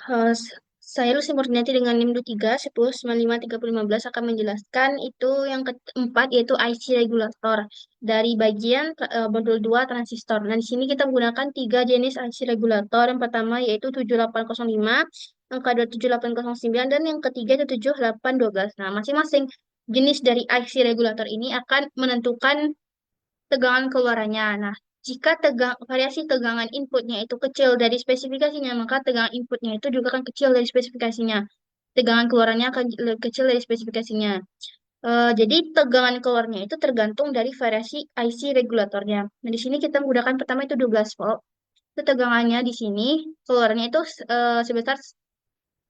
Eh, s- saya Lucy Murniati dengan NIM 23 1095 3015 akan menjelaskan itu yang keempat yaitu IC regulator dari bagian modul 2 transistor. Nah, di sini kita menggunakan tiga jenis IC regulator. Yang pertama yaitu 7805, yang kedua 7809, dan yang ketiga itu 7812. Nah, masing-masing jenis dari IC regulator ini akan menentukan tegangan keluarannya. Nah, jika variasi tegangan inputnya itu kecil dari spesifikasinya, maka tegangan inputnya itu juga akan kecil dari spesifikasinya. Tegangan keluarannya akan kecil dari spesifikasinya. Jadi tegangan keluarnya itu tergantung dari variasi IC regulatornya. Nah, di sini kita menggunakan pertama itu 12 volt. Itu tegangannya di sini keluarnya itu sebesar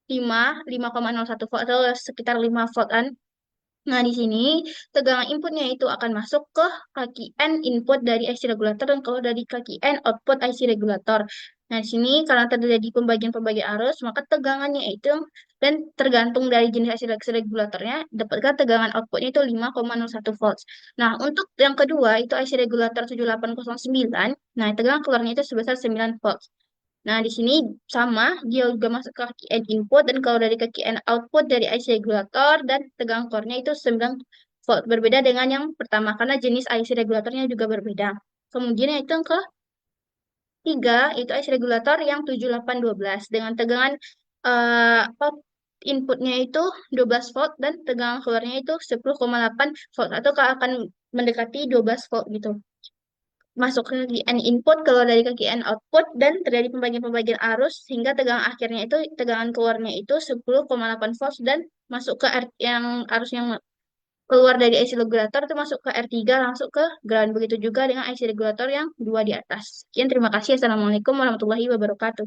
5,01 volt atau sekitar 5 voltan. Nah, di sini tegangan inputnya itu akan masuk ke kaki N input dari IC regulator dan kalau dari kaki N output IC regulator. Nah, di sini karena terjadi pembagian-pembagian arus, maka tegangannya itu dan tergantung dari jenis IC regulatornya, dapatkan tegangan outputnya itu 5,01 volts. Nah, untuk yang kedua itu IC regulator 7809. Nah, tegangan keluarnya itu sebesar 9 volts. Nah, di sini sama, dia juga masuk ke kaki N input, dan kalau dari kaki N output dari IC regulator, dan tegangan core-nya itu 9 volt. Berbeda dengan yang pertama, karena jenis IC regulatornya juga berbeda. Kemudian itu yang ketiga, itu IC regulator yang 7812, dengan tegangan inputnya itu 12 volt, dan tegangan keluarnya itu 10,8 volt, atau akan mendekati 12 volt gitu masuk ke kaki N input, keluar dari kaki N output, dan terjadi pembagian-pembagian arus sehingga tegangan akhirnya itu tegangan keluarnya itu 10,8 volts dan masuk ke yang arus yang keluar dari IC regulator itu masuk ke R3 langsung ke ground. Begitu juga dengan IC regulator yang dua di atas. Sekian, terima kasih. Assalamualaikum warahmatullahi wabarakatuh.